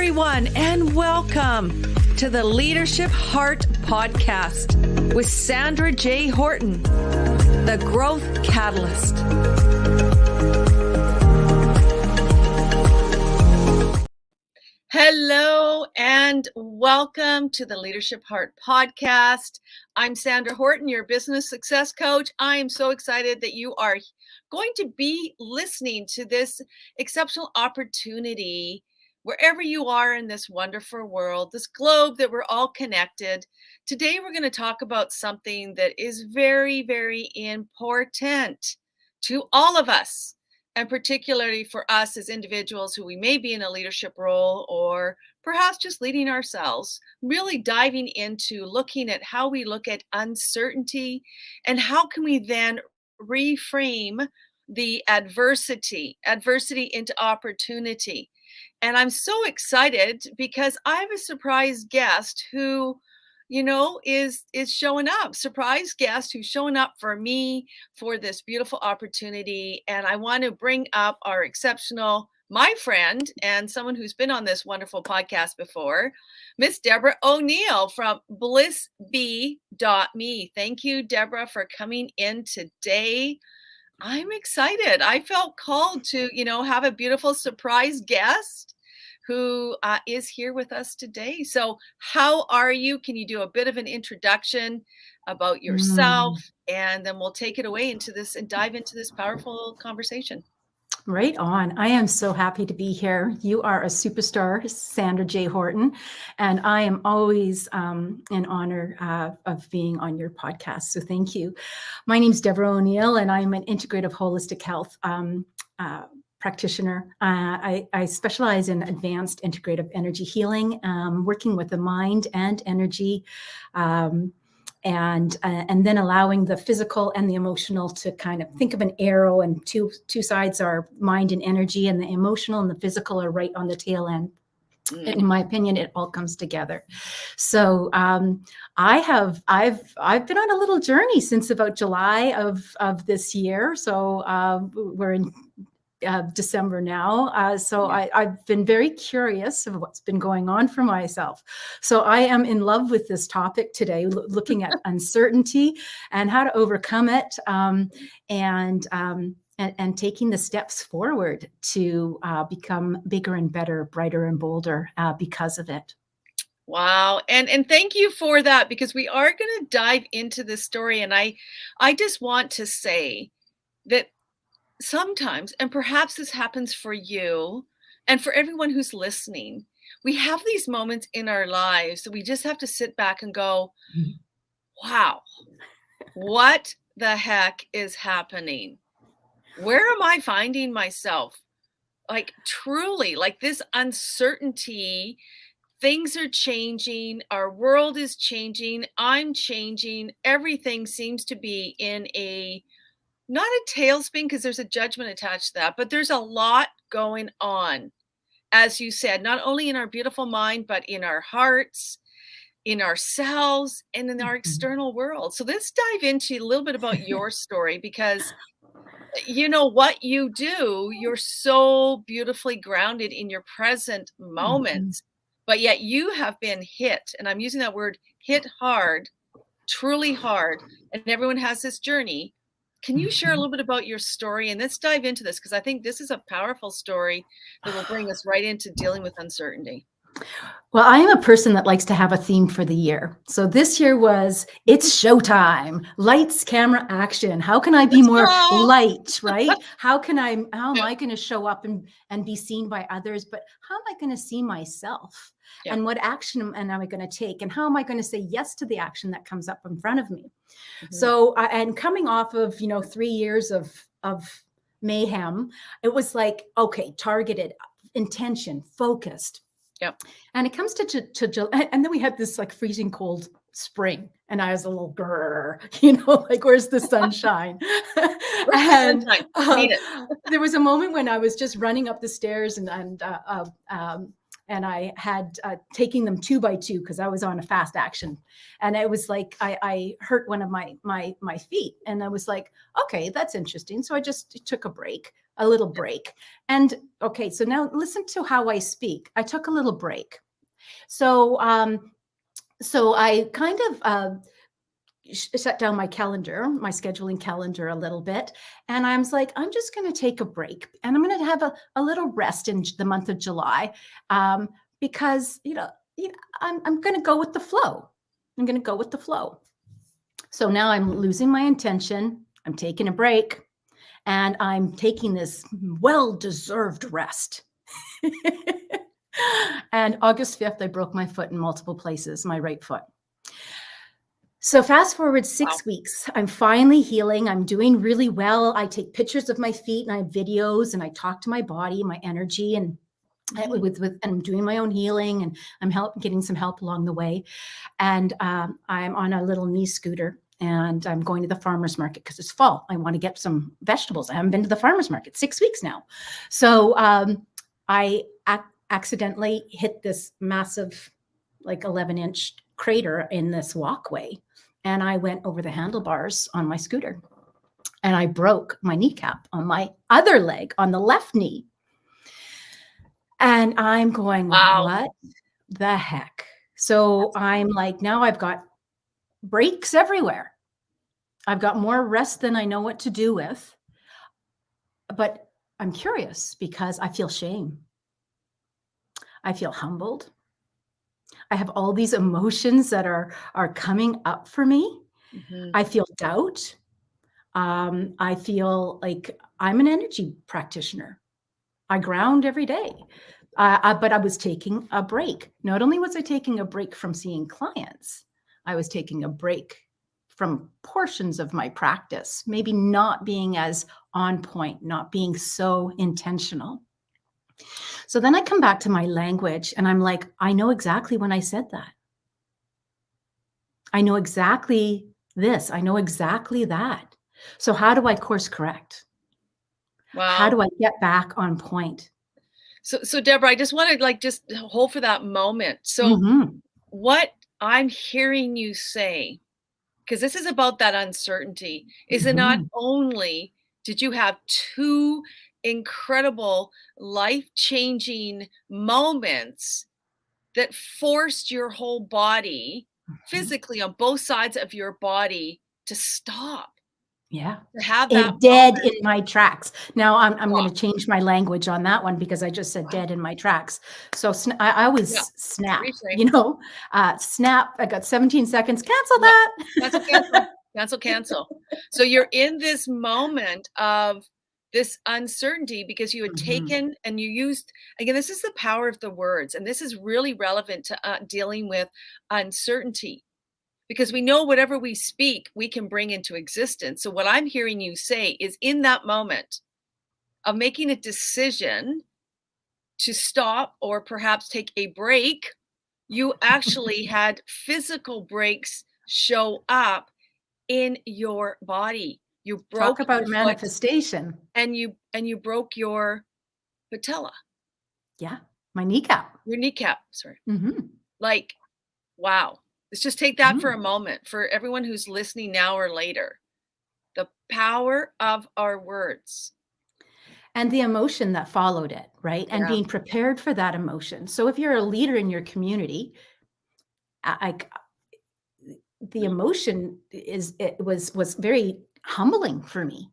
everyone, and welcome to the Leadership Heart Podcast with Sandra J. Horton, the Growth Catalyst. Hello and welcome to the Leadership Heart Podcast. I'm Sandra Horton, your business success coach. I am so excited that you are going to be listening to this exceptional opportunity wherever you are in this wonderful world, this globe that we're all connected. Today, we're going to talk about something that is very, very important to all of us, and particularly for us as individuals who we may be in a leadership role or perhaps just leading ourselves, really diving into looking at how we look at uncertainty and how can we then reframe the adversity into opportunity. And I'm so excited because I have a surprise guest who, is showing up. Surprise guest who's showing up for me for this beautiful opportunity. And I want to bring up our exceptional, my friend, and someone who's been on this wonderful podcast before, Miss Debra O'Neill from blissbee.me. Thank you, Debra, for coming in today. I'm excited. I felt called to, have a beautiful surprise guest who is here with us today. So how are you? Can you do a bit of an introduction about yourself? And then we'll take it away into this and dive into this powerful conversation. Right on. I am so happy to be here. You are a superstar, Sandra J. Horton, and I am always in honor of being on your podcast. So thank you. My name is Debra O'Neill, and I'm an integrative holistic health practitioner. I specialize in advanced integrative energy healing, working with the mind and energy. And then allowing the physical and the emotional to kind of think of an arrow, and two sides are mind and energy, and the emotional and the physical are right on the tail end. In my opinion, it all comes together. So I've been on a little journey since about July of this year. So we're in December now. I've been very curious of what's been going on for myself. So I am in love with this topic today, looking at uncertainty and how to overcome it, and taking the steps forward to become bigger and better, brighter and bolder because of it. Wow. And thank you for that, because we are going to dive into this story. And I just want to say that sometimes, and perhaps this happens for you and for everyone who's listening, we have these moments in our lives that we just have to sit back and go, wow, what the heck is happening? Where am I finding myself? Like truly, like this uncertainty, things are changing, our world is changing, I'm changing, everything seems to be in not a tailspin, because there's a judgment attached to that, but there's a lot going on, as you said, not only in our beautiful mind, but in our hearts, in ourselves, and in our external world. So let's dive into a little bit about your story, because what you do, you're so beautifully grounded in your present moments, but yet you have been hit, and I'm using that word, hit hard, truly hard, and everyone has this journey. Can you share a little bit about your story? And let's dive into this, because I think this is a powerful story that will bring us right into dealing with uncertainty. Well, I am a person that likes to have a theme for the year. So this year was, it's showtime, lights, camera, action. How can I be more light, right? How am I going to show up and be seen by others? But how am I going to see myself? Yeah. And what action am I going to take? And how am I going to say yes to the action that comes up in front of me? So, and coming off of, 3 years of mayhem, it was like, okay, targeted, intention, focused. Yep. And it comes to July, and then we had this like freezing cold spring, and I was a little like, where's the sunshine? And there was a moment when I was just running up the stairs and and I had taking them 2 by 2 because I was on a fast action, and it was like I hurt one of my feet, and I was like, okay, that's interesting. So I just took a little break, and okay, so now listen to how I speak. I took a little break, so so I kind of shut down my calendar, my scheduling calendar a little bit. And I was like, I'm just going to take a break and I'm going to have a little rest in the month of July because, I'm going to go with the flow. I'm going to go with the flow. So now I'm losing my intention. I'm taking a break and I'm taking this well-deserved rest. And August 5th, I broke my foot in multiple places, my right foot. So fast forward 6 weeks, I'm finally healing. I'm doing really well. I take pictures of my feet and I have videos and I talk to my body, my energy, and and I'm doing my own healing and I'm getting some help along the way. And I'm on a little knee scooter and I'm going to the farmer's market because it's fall. I want to get some vegetables. I haven't been to the farmer's market 6 weeks now. So I accidentally hit this massive, like 11-inch crater in this walkway. And I went over the handlebars on my scooter and I broke my kneecap on my other leg on the left knee. And I'm going, what the heck? So I'm like, now I've got breaks everywhere. I've got more rest than I know what to do with. But I'm curious because I feel shame. I feel humbled. I have all these emotions that are coming up for me. Mm-hmm. I feel doubt. I feel like I'm an energy practitioner. I ground every day. But I was taking a break. Not only was I taking a break from seeing clients, I was taking a break from portions of my practice, maybe not being as on point, not being so intentional. So then I come back to my language and I'm like, I know exactly when I said that. I know exactly this. I know exactly that. So how do I course correct? Wow. How do I get back on point? So Debra, I just want to just hold for that moment. So what I'm hearing you say, because this is about that uncertainty, is that not only did you have 2 incredible life-changing moments that forced your whole body physically on both sides of your body to stop. Yeah. To have that dead moment. In my tracks. Now I'm going to change my language on that one because I just said dead in my tracks. So I always snap, snap. I got 17 seconds. Cancel that. Cancel. So you're in this moment of this uncertainty because you had taken and you used, again, this is the power of the words. And this is really relevant to dealing with uncertainty because we know whatever we speak, we can bring into existence. So what I'm hearing you say is in that moment of making a decision to stop or perhaps take a break, you actually had physical breaks show up in your body. You broke. Talk about manifestation. And you broke your patella. Yeah, my kneecap. Your kneecap, sorry. Like, wow. Let's just take that for a moment for everyone who's listening now or later. The power of our words. And the emotion that followed it, right? And being prepared for that emotion. So if you're a leader in your community, the emotion was very humbling for me.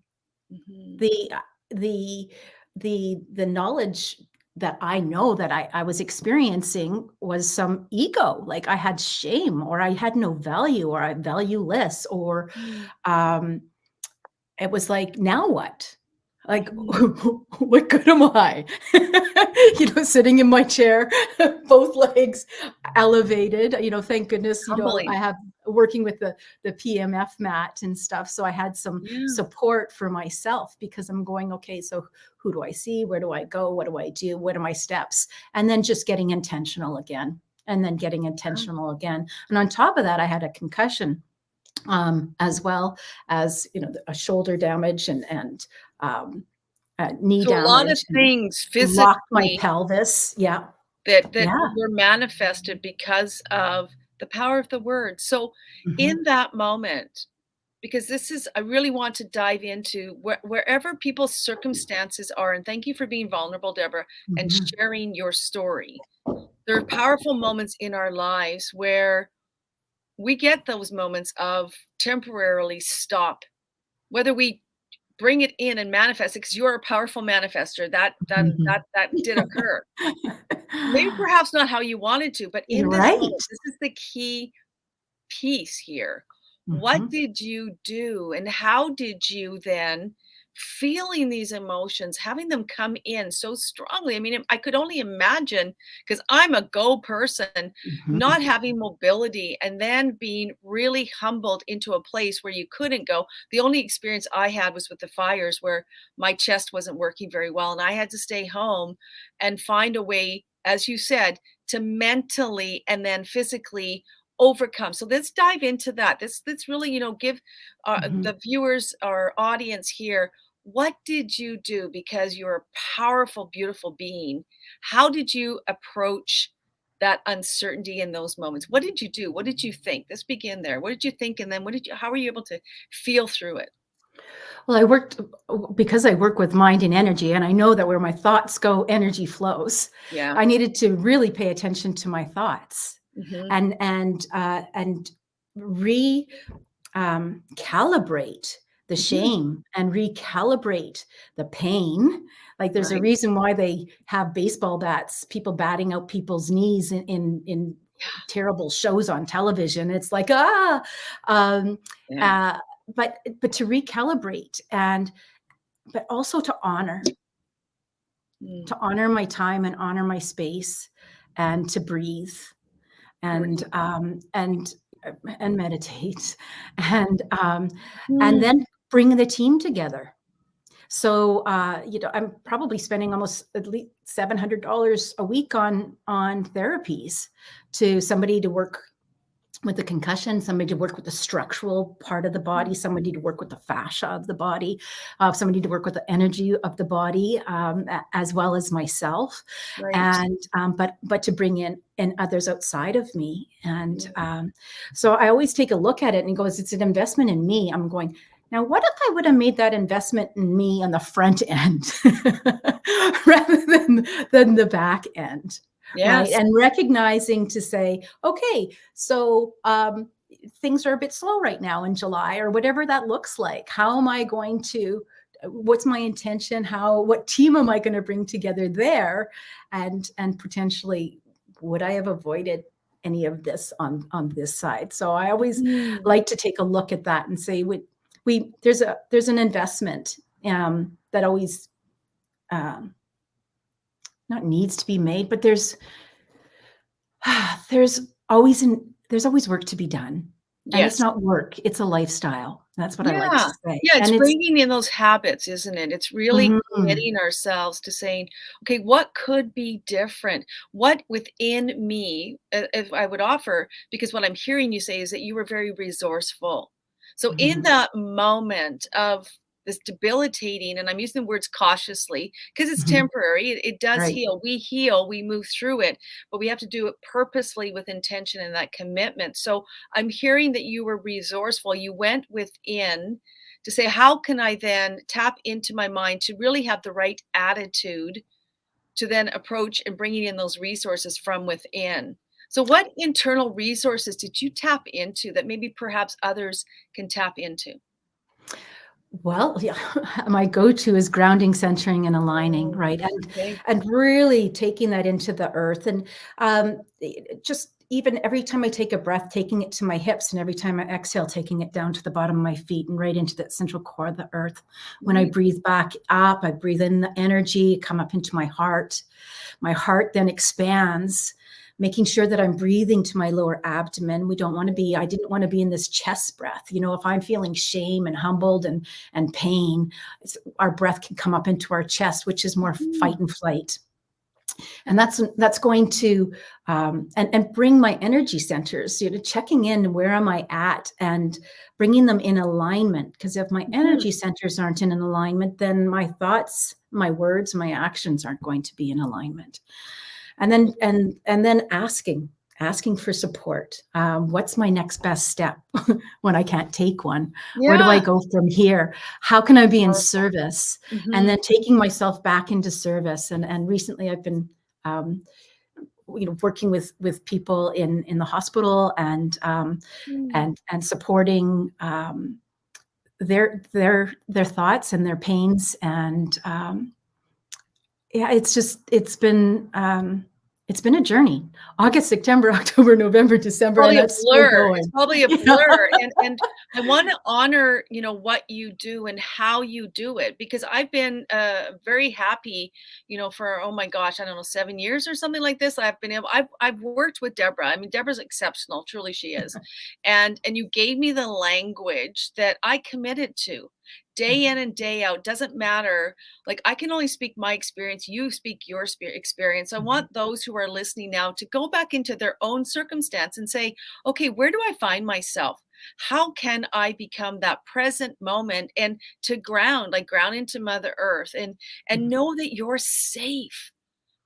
The knowledge that I know that I was experiencing was some ego, like I had shame or I had no value or I valueless or it was like, now what? Like, what good am I? Sitting in my chair, both legs elevated, thank goodness, I have working with the PMF mat and stuff. So I had some support for myself because I'm going, okay, so who do I see? Where do I go? What do I do? What are my steps? And then just getting intentional again and then getting intentional again. And on top of that, I had a concussion as well as, a shoulder damage and knee damage. A lot of things physically. Locked my pelvis. Yeah. that Yeah. were manifested because of the power of the word. So Mhm. in that moment, because I really want to dive into wherever people's circumstances are. And thank you for being vulnerable, Deborah, and Mhm. sharing your story. There are powerful moments in our lives where we get those moments of temporarily stop, whether we bring it in and manifest it, because you're a powerful manifester. Mhm. That did occur. Maybe perhaps not how you wanted to, but in You're this right. moment, this is the key piece here. What Mhm. did you do, and how did you then, feeling these emotions, having them come in so strongly? I mean, I could only imagine, because I'm a go person, not Mhm. having mobility and then being really humbled into a place where you couldn't go. The only experience I had was with the fires, where my chest wasn't working very well and I had to stay home and find a way, as you said, to mentally and then physically overcome. So let's dive into that. Let's really, give Mhm. the viewers, our audience here, what did you do? Because you're a powerful, beautiful being. How did you approach that uncertainty in those moments? What did you do? What did you think? Let's begin there. What did you think? And then how were you able to feel through it? Well, because I work with mind and energy, and I know that where my thoughts go, energy flows. Yeah. I needed to really pay attention to my thoughts Hmm. and re calibrate the Hmm. shame and recalibrate the pain. Like there's a Right. reason why they have baseball bats, people batting out people's knees in terrible shows on television. It's like um, Yeah. uh, but to recalibrate and but also Mm. to honor my time and honor my space and to breathe and Great. and meditate um, and Mm. then bring the team together. So I'm probably spending almost at least $700 a week on therapies to somebody to work with the concussion, somebody to work with the structural part of the body, somebody to work with the fascia of the body, somebody to work with the energy of the body, as well as myself, Right. and but to bring in others outside of me. And so I always take a look at it and goes, it's an investment in me. I'm going, now, what if I would have made that investment in me on the front end rather than the back end? Right. Yes. And recognizing to say, okay, so things are a bit slow right now in July or whatever that looks like. How am I going to, what's my intention? What team am I going to bring together there? And potentially, would I have avoided any of this on this side? So I always Mm. like to take a look at that and say, there's an investment that always um, not needs to be made, but there's there's always work to be done. And it's Yes. not work, it's a lifestyle. That's what I like to Yeah. say. Yeah, it's And it's bringing in those habits, isn't it? It's really Mhm. committing ourselves to saying, "Okay, what could be different? What within me," if I would offer, because what I'm hearing you say is that you were very resourceful. So in Mhm. that moment of this debilitating, and I'm using the words cautiously because it's Mhm. temporary, it does Right. heal, we move through it, but we have to do it purposely with intention and that commitment. So I'm hearing that you were resourceful. You went within to say, how can I then tap into my mind to really have the right attitude to then approach and bringing in those resources from within? So, what internal resources did you tap into that maybe perhaps others can tap into? Well, yeah, my go-to is grounding, centering, and aligning, Mm, right? okay. And really taking that into the earth, and just even every time I take a breath, taking it to my hips, and every time I exhale, taking it down to the bottom of my feet and right into that central core of the earth. When I Right. breathe back up, I breathe in the energy, come up into my heart. My heart then expands, making sure that I'm breathing to my lower abdomen. I didn't want to be in this chest breath. If I'm feeling shame and humbled and pain, our breath can come up into our chest, which is more Mhm. fight and flight. And that's going to and bring my energy centers, checking in, where am I at, and bringing them in alignment. Because if my Mhm. energy centers aren't in an alignment, then my thoughts, my words, my actions aren't going to be in alignment. And then asking for support. What's my next best step when I can't take one? Where do I Yeah. go from here? How can I be in Powerful. service? Mhm. And then taking myself back into service. And recently I've been, working with people in the hospital and supporting their thoughts and their pains. And yeah, it's been a journey. August, September, October, November, December, and Probably a that's still blur. going. It's probably a Yeah. blur. And I want to honor, what you do and how you do it, because I've been very happy, for, oh my gosh, I don't know, 7 years or something like this. I've worked with Debra. I mean, Debra's exceptional, truly she is. And you gave me the language that I committed to. Day in and day out, doesn't matter. Like, I can only speak my experience. You speak your experience. I want those who are listening now to go back into their own circumstance and say, okay, where do I find myself? How can I become that present moment and to ground into Mother Earth and know that you're safe?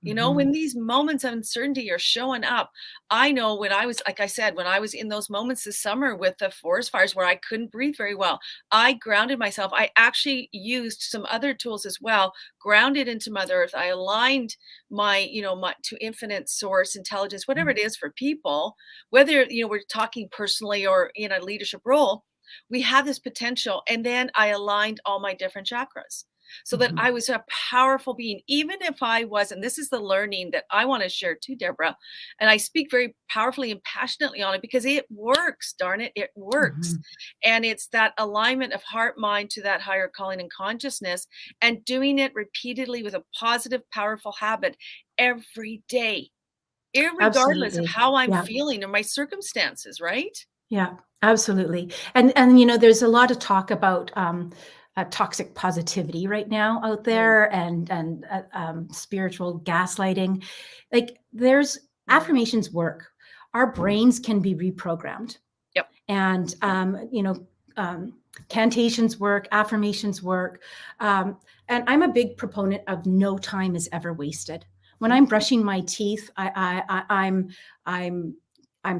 When these moments of uncertainty are showing up, I know when I was, like I said, when I was in those moments this summer with the forest fires where I couldn't breathe very well, I grounded myself. I actually used some other tools as well, grounded into Mother Earth. I aligned my to infinite source intelligence, whatever it is for people, whether, we're talking personally or in a leadership role, we have this potential. And then I aligned all my different chakras, so that I was a powerful being, even if I wasn't. This is the learning that I want to share too, Debra. And I speak very powerfully and passionately on it because it works, darn it, it works. And it's that alignment of heart, mind to that higher calling and consciousness, and doing it repeatedly with a positive, powerful habit every day, irregardless of Absolutely. how I'm Yeah. feeling or my circumstances, right? Yeah, absolutely. And there's a lot of talk about toxic positivity right now out there, and spiritual gaslighting. Like, there's affirmations work. Our brains can be reprogrammed. Yep. And cantations work, affirmations work. And I'm a big proponent of no time is ever wasted. When I'm brushing my teeth, I'm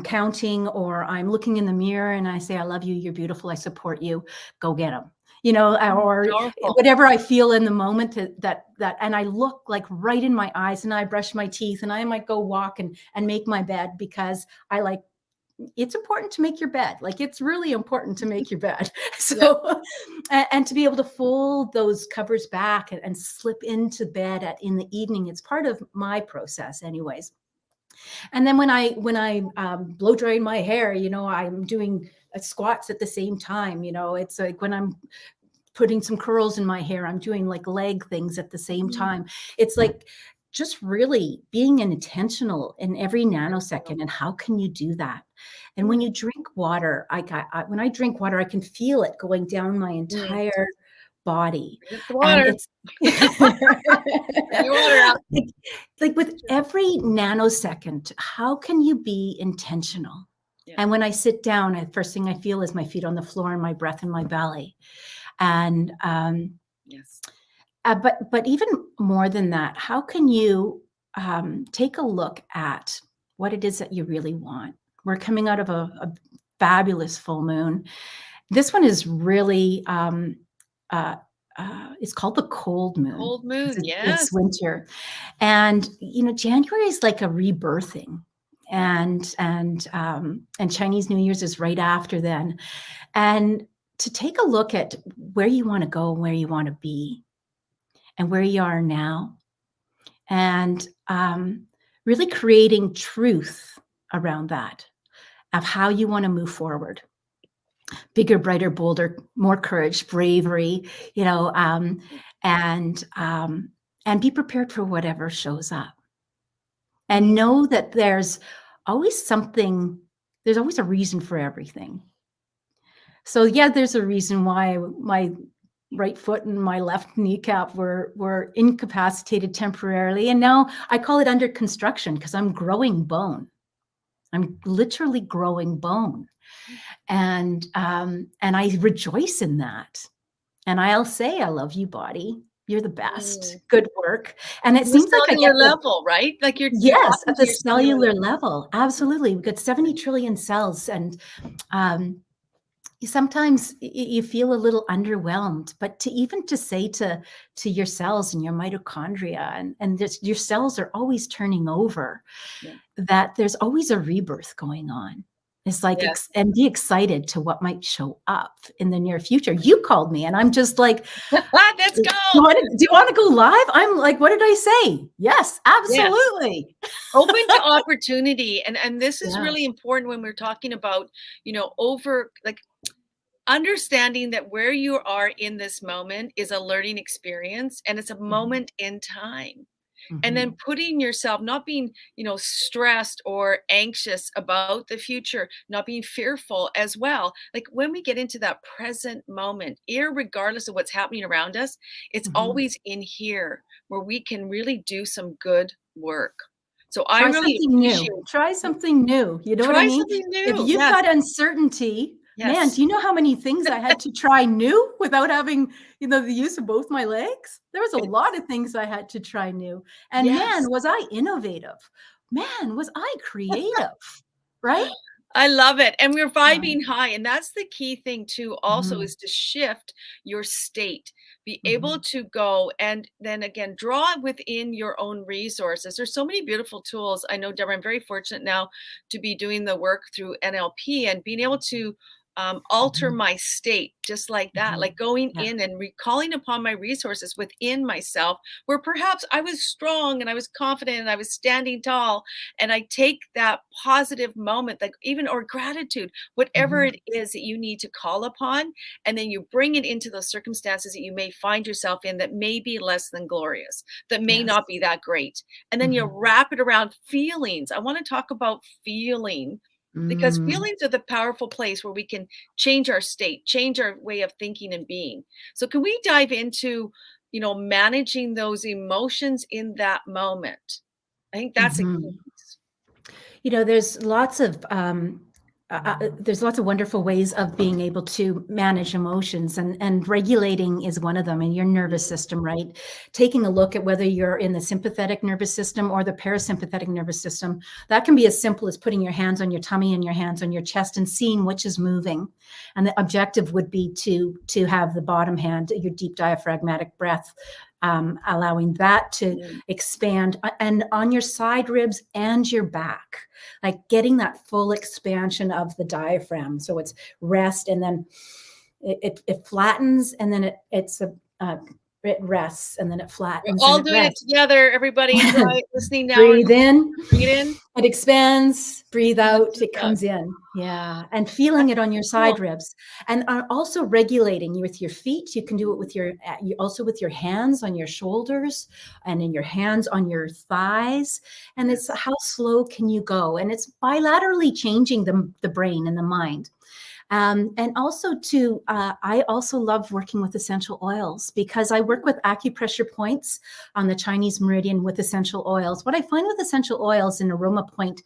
counting, or I'm looking in the mirror and I say, I love you, you're beautiful, I support you, go get them. Or Powerful. whatever I feel in the moment, that and I look like right in my eyes, and I brush my teeth, and I might go walk and make my bed, because it's important to make your bed. Like, it's really important to make your bed. So, and to be able to fold those covers back and slip into bed in the evening, it's part of my process anyways. And then when I blow dry my hair, I'm doing squats at the same time. It's like when I'm putting some curls in my hair, I'm doing like leg things at the same time. It's like just really being intentional in every nanosecond. And how can you do that? And when you drink water, when I drink water, I can feel it going down my entire body. Get the water. And it's Your water out. like with every nanosecond, how can you be intentional? Yeah. And when I sit down, the first thing I feel is my feet on the floor and my breath in my belly. And Yes. but even more than that, how can you take a look at what it is that you really want? We're coming out of a fabulous full moon. This one is really it's called the cold moon. Cold moon, It's winter, and January is like a rebirthing, and Chinese New Year's is right after then, and to take a look at where you want to go, where you want to be, and where you are now, and really creating truth around that, of how you want to move forward. Bigger, brighter, bolder, more courage, bravery, and be prepared for whatever shows up. And know that there's always a reason for everything. So yeah, there's a reason why my right foot and my left kneecap were incapacitated temporarily. And now I call it under construction, because I'm growing bone. I'm literally growing bone. And I rejoice in that. And I'll say, I love you, body. You're the best. Mm. Good work. And it On the seems like I cellular get the level, right? Like you're yes, talking at to the your cellular cellular level. level. Absolutely. We've got 70 trillion cells, and um, sometimes you feel a little underwhelmed, but to say to your cells and your mitochondria and your cells are always turning over, Yeah. that there's always a rebirth going on. It's like, Yes. and be excited to what might show up in the near future. You called me and I'm just like, Let's do go. you want to go live? I'm like, what did I say? Yes, Yes. absolutely. Open to opportunity. And this is Yeah. really important when we're talking about, understanding that where you are in this moment is a learning experience and it's a moment in time. And then putting yourself, not being, stressed or anxious about the future, not being fearful as well. Like when we get into that present moment, irregardless of what's happening around us, it's always in here where we can really do some good work. So I Try really something appreciate new. Try something new. You know what I try mean? something If new. you've Yes. got uncertainty, man, Yes. do you know how many things I had to try new without having, the use of both my legs? There was a lot of things I had to try new. And Yes. man, was I innovative. Man, was I creative, right? I love it. And we're Yeah. vibing high. And that's the key thing too, also is to shift your state, be able to go and then again, draw within your own resources. There's so many beautiful tools. I know, Deborah, I'm very fortunate now to be doing the work through NLP and being able to alter my state just like that, like going Yeah. in and recalling upon my resources within myself where perhaps I was strong and I was confident and I was standing tall. And I take that positive moment, like even or gratitude, whatever it is that you need to call upon, and then you bring it into those circumstances that you may find yourself in that may be less than glorious, that may Yes. not be that great. And then you wrap it around feelings. I want to talk about feeling because feelings are the powerful place where we can change our state, change our way of thinking and being. So can we dive into, managing those emotions in that moment? I think that's a key piece. There's lots of wonderful ways of being able to manage emotions, and regulating is one of them in your nervous system, right? Taking a look at whether you're in the sympathetic nervous system or the parasympathetic nervous system. That can be as simple as putting your hands on your tummy and your hands on your chest and seeing which is moving. And the objective would be to have the bottom hand, your deep diaphragmatic breath, allowing that to expand and on your side ribs and your back, like getting that full expansion of the diaphragm. So it's rest, and then it flattens, and then it rests, and then it flattens. We're all and it doing rests. it together, everybody. Try listening now. Breathe in. Bring it in. It expands. Breathe out. It Yeah. comes in. Yeah. And feeling it on your side ribs, and also regulating with your feet. You can do it with also with your hands on your shoulders, and in your hands on your thighs. And it's how slow can you go? And it's bilaterally changing the brain and the mind. And also I also love working with essential oils because I work with acupressure points on the Chinese meridian with essential oils. What I find with essential oils in aroma point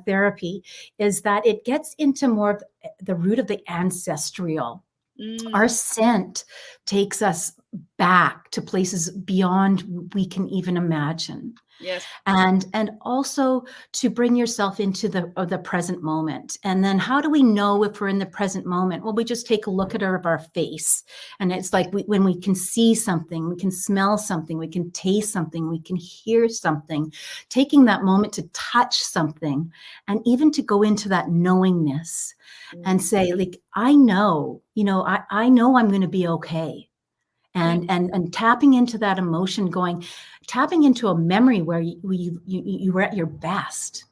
therapy is that it gets into more of the root of the ancestral. Our scent takes us back to places beyond we can even imagine. Yes. And also to bring yourself into the present moment. And then how do we know if we're in the present moment? Well, we just take a look at our face. And it's like when we can see something, we can smell something, we can taste something, we can hear something, taking that moment to touch something, and even to go into that knowingness and say, like, I know, I know I'm going to be okay. And tapping into that emotion, tapping into a memory where you were at your best.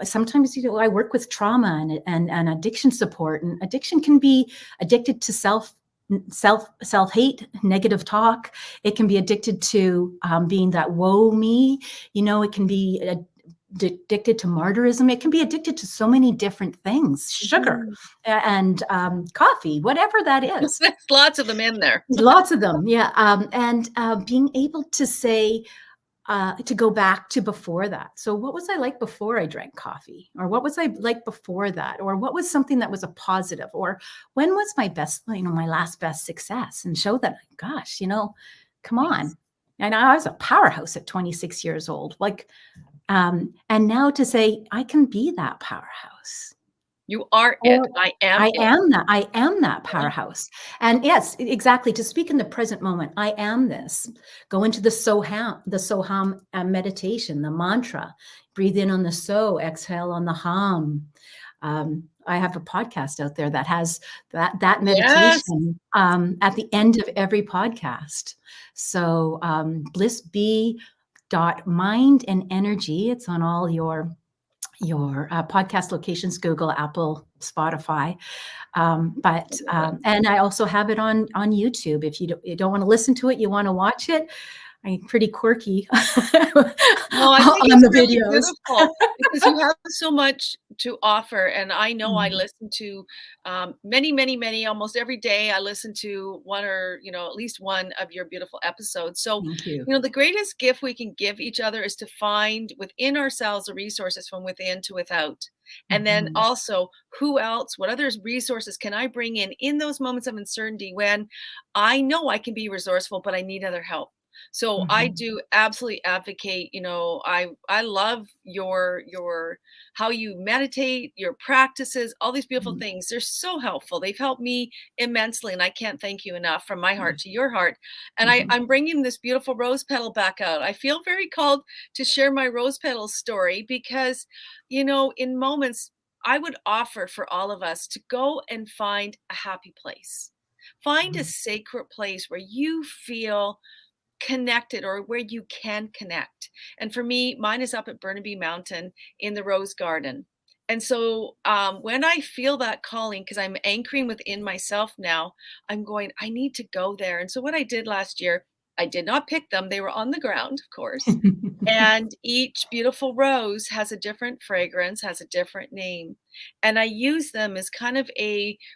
Sometimes, I work with trauma and addiction support, and addiction can be addicted to self-hate, negative talk. It can be addicted to being that woe me. It can be addicted to martyrism. It can be addicted to so many different things, sugar and coffee, whatever that is. There's lots of them in there. Lots of them. Yeah. And being able to say, to go back to before that. So what was I like before I drank coffee? Or what was I like before that? Or what was something that was a positive? Or when was my best, my last best success? And show that, gosh, Come on. And I was a powerhouse at 26 years old. Like, and now to say, I can be that powerhouse. You are it. Or I am I it. am that. I am that Yeah. powerhouse. And yes, exactly. To speak in the present moment, I am this. Go into the Soham meditation, the mantra. Breathe in on the so, exhale on the hum. I have a podcast out there that has that Yes. meditation at the end of every podcast. So bliss be .mind and energy. It's on all your podcast locations, Google, Apple, Spotify. And I also have it on YouTube. If you don't want to listen to it, you want to watch it. I'm pretty quirky No, I think on it's the really videos. beautiful because you have so much to offer. And I know I Mhm. listen to many, almost every day. I listen to one or, at least one of your beautiful episodes. So, Thank you. the greatest gift we can give each other is to find within ourselves the resources from within to without. And then Mhm. also, who else, what other resources can I bring in those moments of uncertainty when I know I can be resourceful, but I need other help. So I Mhm. do absolutely advocate, I love your how you meditate, your practices, all these beautiful Mhm. things. They're so helpful. They've helped me immensely, and I can't thank you enough from my heart to your heart. And Mhm. I'm bringing this beautiful rose petal back out. I feel very called to share my rose petal story because, in moments I would offer for all of us to go and find a happy place. Find a sacred place where you feel connected or where you can connect. And for me, mine is up at Burnaby Mountain in the Rose Garden. And so when I feel that calling, because I'm anchoring within myself now, I'm going, I need to go there. And so what I did last year, I did not pick them. They were on the ground, of course. And each beautiful rose has a different fragrance, has a different name. And I use them as kind of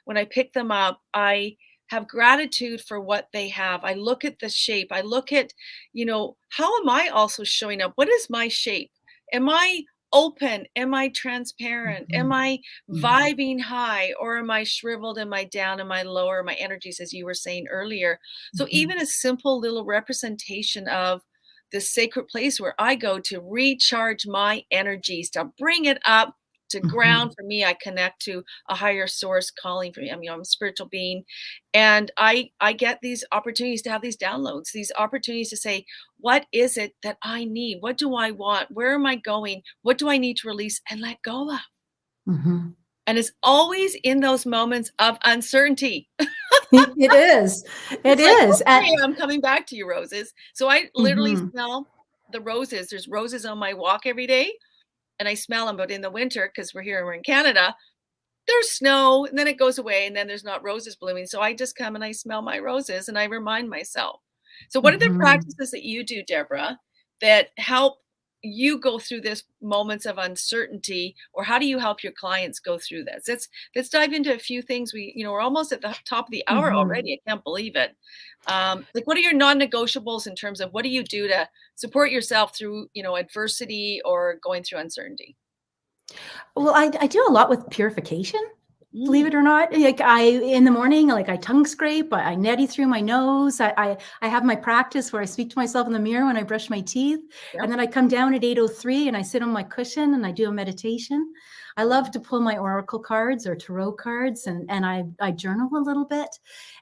when I pick them up, I have gratitude for what they have. I look at the shape. I look at, how am I also showing up? What is my shape? Am I open? Am I transparent? Am I Mhm. vibing high or am I shriveled? Am I down? Am I lower? My energies, as you were saying earlier. So Mhm. even a simple little representation of this sacred place where I go to recharge my energies, to bring it up, to ground. Mhm. For me, I connect to a higher source calling for me. I'm a spiritual being. And I get these opportunities to have these downloads, these opportunities to say, what is it that I need? What do I want? Where am I going? What do I need to release and let go of? Mhm. And it's always in those moments of uncertainty. It is. It It's like, is. okay, I'm coming back to you, roses. So I literally Mhm. smell the roses. There's roses on my walk every day, and I smell them. But in the winter, because we're in Canada, there's snow, and then it goes away, and then there's not roses blooming. So I just come and I smell my roses, and I remind myself. So what are the Mhm. practices that you do, Deborah, that help you go through this moments of uncertainty, or how do you help your clients go through this? Let's dive into a few things. We're almost at the top of the hour Mhm. already. I can't believe it. Like, what are your non-negotiables in terms of what do you do to support yourself through, adversity or going through uncertainty? Well, I do a lot with purification, believe Mm, it or not. Like in the morning, like I tongue scrape, I neti through my nose. I have my practice where I speak to myself in the mirror when I brush my teeth. yep. And then I come down at 8:03 and I sit on my cushion and I do a meditation. I love to pull my oracle cards or tarot cards and I journal a little bit.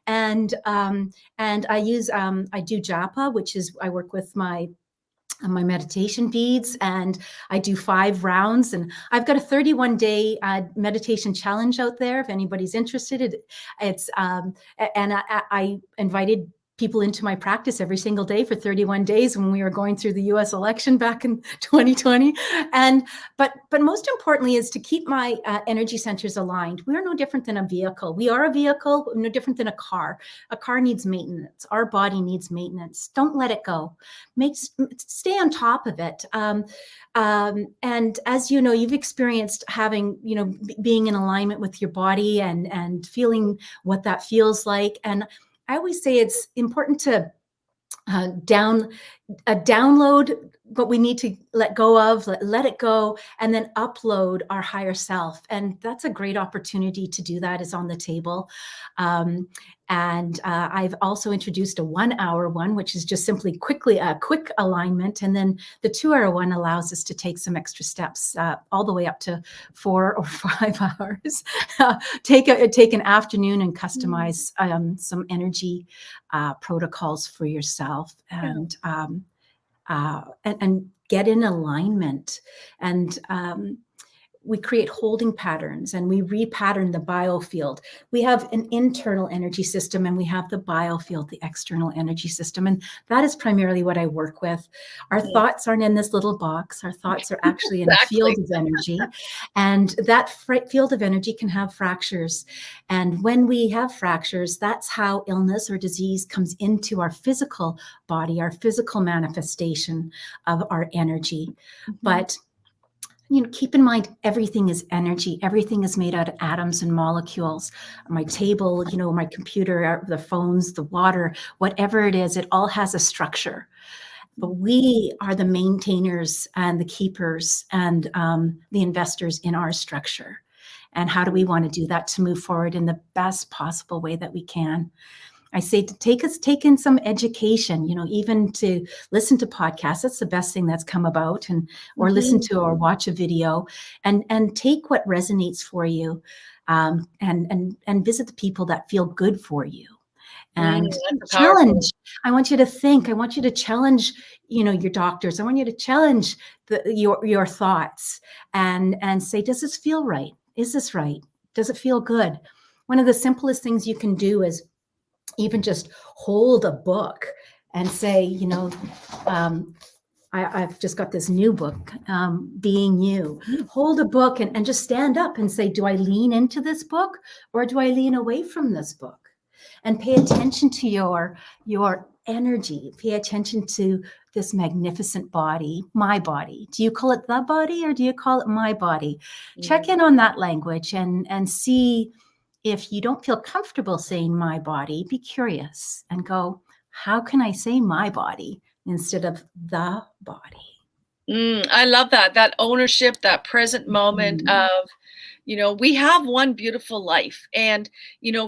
And I do japa, which is I work with my meditation beads and I do 5 rounds and I've got a 31-day meditation challenge out there if anybody's interested. It's and I invited people into my practice every single day for 31 days when we were going through the US election back in 2020. And but most importantly is to keep my energy centers aligned. We are no different than a vehicle. We are a vehicle, no different than a car. A car needs maintenance. Our body needs maintenance. Don't let it go. Stay on top of it. And as you know, you've experienced having, being in alignment with your body and feeling what that feels like. And I always say it's important to download but we need to let go of, let it go, and then upload our higher self. And that's a great opportunity to do that, is on the table. And I've also introduced a 1 hour one, which is just simply quickly a quick alignment. And then the 2 hour one allows us to take some extra steps, all the way up to 4 or 5 hours. Take an afternoon and customize some energy protocols for yourself, and get in alignment. And we create holding patterns, and we repattern the biofield. We have an internal energy system, and we have the biofield, the external energy system. And that is primarily what I work with. Our thoughts aren't in this little box. Our thoughts are actually in a field of energy. And that field of energy can have fractures. And when we have fractures, that's how illness or disease comes into our physical body, our physical manifestation of our energy. But keep in mind, everything is energy. Everything is made out of atoms and molecules. My table, my computer, the phones, the water, whatever it is, it all has a structure. But we are the maintainers and the keepers and the investors in our structure. And how do we want to do that to move forward in the best possible way that we can? I say to take in some education, even to listen to podcasts. That's the best thing that's come about, or listen to or watch a video, and take what resonates for you, and visit the people that feel good for you, and challenge. I want you to think. I want you to challenge, your doctors. I want you to challenge your thoughts, and say, does this feel right? Is this right? Does it feel good? One of the simplest things you can do is even just hold a book and say, I've just got this new book, Being You. Hold a book and just stand up and say, do I lean into this book, or do I lean away from this book? And pay attention to your energy. Pay attention to this magnificent body, my body. Do you call it the body, or do you call it my body? Check in on that language and see. If you don't feel comfortable saying my body, be curious and go, how can I say my body instead of the body? I love that ownership, that present moment of, we have one beautiful life. And,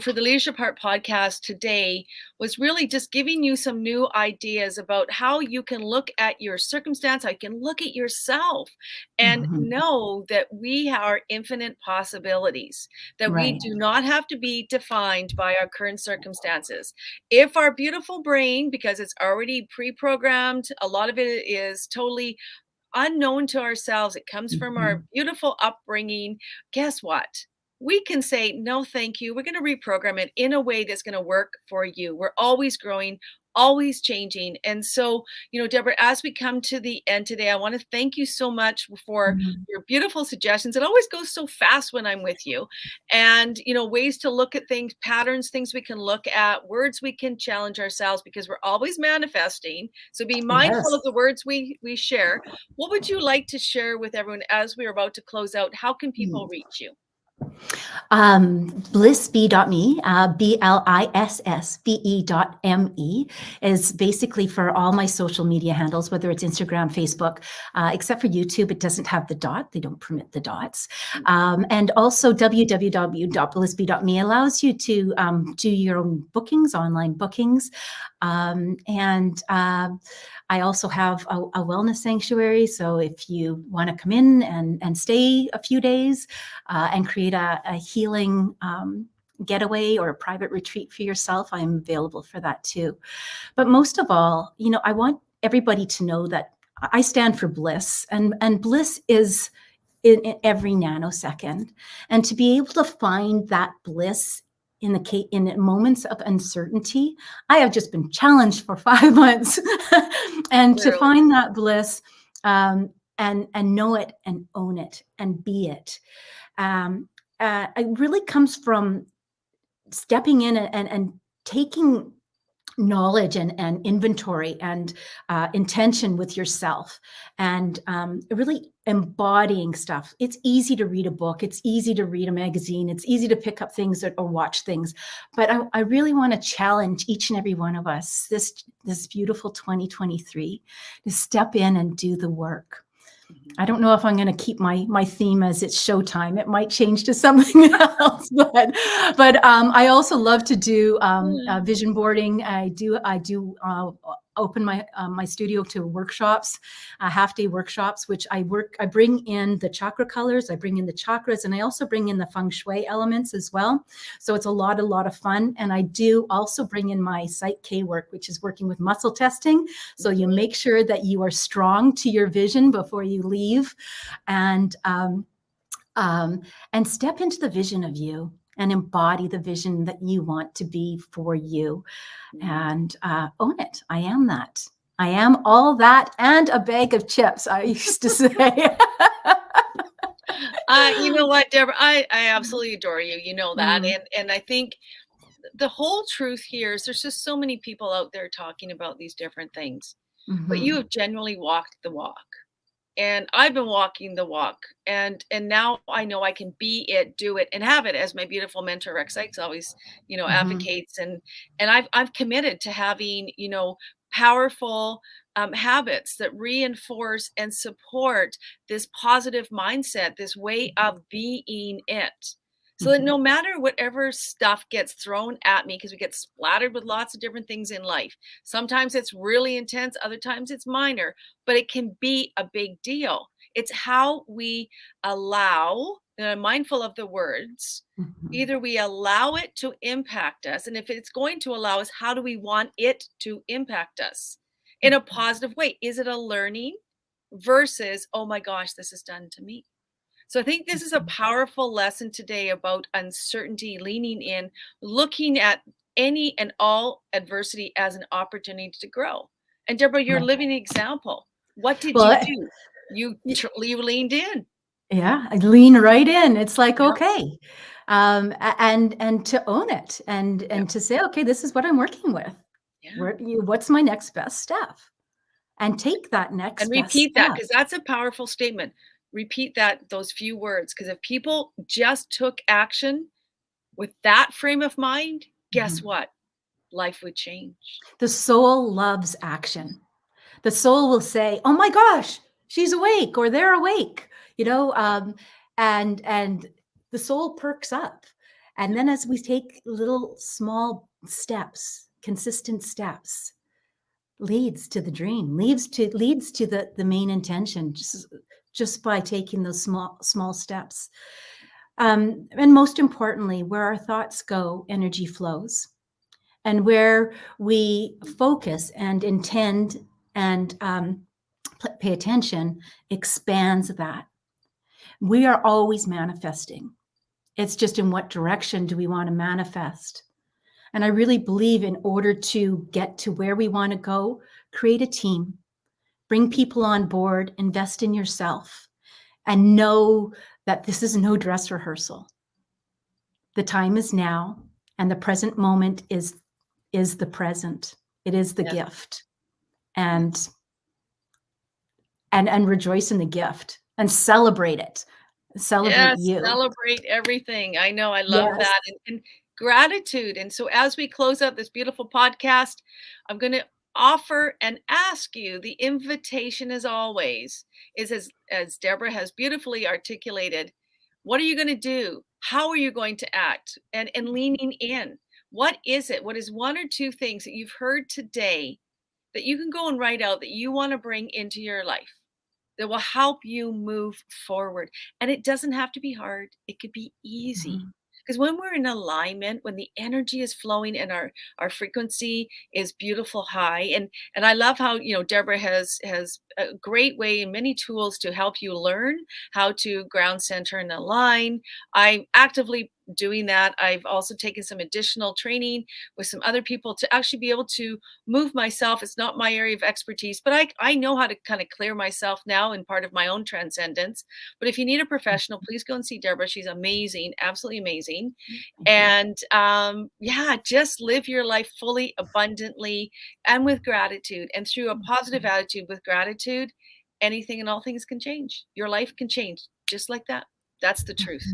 for the Leadership Heart podcast today was really just giving you some new ideas about how you can look at your circumstance, how you can look at yourself and know that we are infinite possibilities, that we do not have to be defined by our current circumstances. If our beautiful brain, because it's already pre-programmed, a lot of it is totally unknown to ourselves, it comes from our beautiful upbringing. Guess what? We can say, no, thank you. We're going to reprogram it in a way that's going to work for you. We're always growing, always changing. And so, Debra, as we come to the end today, I want to thank you so much for your beautiful suggestions. It always goes so fast when I'm with you. And, ways to look at things, patterns, things we can look at, words we can challenge ourselves, because we're always manifesting. So be mindful of the words we share. What would you like to share with everyone as we're about to close out? How can people reach you? Blissbe.me, BLISSBE.me is basically for all my social media handles, whether it's Instagram, Facebook, except for YouTube, it doesn't have the dot. They don't permit the dots. And also www.blissbe.me allows you to do your own bookings, online bookings. And I also have a wellness sanctuary. So if you want to come in and stay a few days and create a healing getaway or a private retreat for yourself, I'm available for that too. But most of all, I want everybody to know that I stand for bliss, and bliss is in every nanosecond. And to be able to find that bliss in moments of uncertainty, I have just been challenged for 5 months, and to find that bliss, and know it and own it and be it. It really comes from stepping in and taking knowledge and inventory and intention with yourself, and really embodying stuff. It's easy to read a book. It's easy to read a magazine. It's easy to pick up things or watch things. But I really want to challenge each and every one of us this beautiful 2023 to step in and do the work. I don't know if I'm going to keep my theme as it's showtime. It might change to something else, but I also love to do vision boarding. I do open my studio to workshops, half-day workshops, which I bring in the chakra colors, I bring in the chakras, and I also bring in the feng shui elements as well. So it's a lot of fun. And I do also bring in my Psych K work, which is working with muscle testing. So you make sure that you are strong to your vision before you leave, and step into the vision of you and embody the vision that you want to be for you, and own it. I am that. I am all that and a bag of chips, I used to say. You know what, Debra? I absolutely adore you. You know that. And I think the whole truth here is there's just so many people out there talking about these different things, but you have genuinely walked the walk. And I've been walking the walk, and now I know I can be it, do it, and have it, as my beautiful mentor Rex Sykes always, advocates. And I've committed to having, powerful habits that reinforce and support this positive mindset, this way of being it. So that no matter whatever stuff gets thrown at me, because we get splattered with lots of different things in life. Sometimes it's really intense, other times it's minor, but it can be a big deal. It's how we allow, and I'm mindful of the words, either we allow it to impact us, and if it's going to allow us, how do we want it to impact us in a positive way? Is it a learning versus, oh my gosh, this is done to me? So I think this is a powerful lesson today about uncertainty, leaning in, looking at any and all adversity as an opportunity to grow. And Debra, you're a living example. What did you do? You leaned in. Yeah, I lean right in. It's like, okay. And to own it and to say, okay, this is what I'm working with. Yeah. What's my next best step? And take that next and repeat that, because that's a powerful statement. Repeat those few words, because if people just took action with that frame of mind, guess what? Life would change. The soul loves action. The soul will say, oh my gosh, she's awake, or they're awake, and the soul perks up. And then as we take little small steps, consistent steps, leads to the dream, leads to the main intention, just by taking those small steps. And most importantly, where our thoughts go, energy flows. And where we focus and intend and pay attention, expands that. We are always manifesting. It's just in what direction do we want to manifest? And I really believe in order to get to where we want to go, create a team, bring people on board, invest in yourself, and know that this is no dress rehearsal. The time is now, and the present moment is the present. It is the gift. And rejoice in the gift and celebrate it. Celebrate you. Celebrate everything. I know. I love that. And gratitude. And so as we close out this beautiful podcast, I'm going to offer and ask you, the invitation as always is, as Debra has beautifully articulated, what are you going to do? How are you going to act? And leaning in. What is it? What is one or two things that you've heard today that you can go and write out that you want to bring into your life that will help you move forward? And it doesn't have to be hard. It could be easy. Because when we're in alignment, when the energy is flowing and our frequency is beautiful high, and I love how, Debra has a great way and many tools to help you learn how to ground, center, and align. I actively doing that. I've also taken some additional training with some other people to actually be able to move myself. It's not my area of expertise, but I know how to kind of clear myself now in part of my own transcendence. But if you need a professional, please go and see Debra. She's amazing, absolutely amazing. And yeah, just live your life fully, abundantly, and with gratitude. And through a positive attitude with gratitude, anything and all things can change. Your life can change just like that. That's the truth.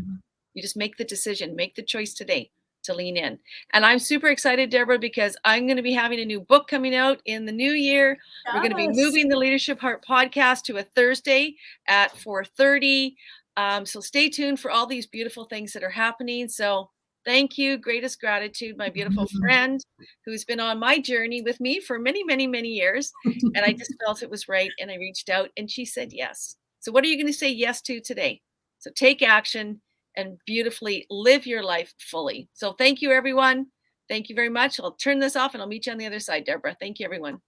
You just make the decision, make the choice today to lean in. And I'm super excited, Debra, because I'm going to be having a new book coming out in the new year. We're going to be moving the Leadership Heart podcast to a Thursday at 4:30. So stay tuned for all these beautiful things that are happening. So thank you. Greatest gratitude, my beautiful friend who's been on my journey with me for many, many, many years. And I just felt it was right. And I reached out and she said yes. So what are you going to say yes to today? So take action and beautifully live your life fully. So thank you, everyone. Thank you very much. I'll turn this off and I'll meet you on the other side, Debra. Thank you, everyone.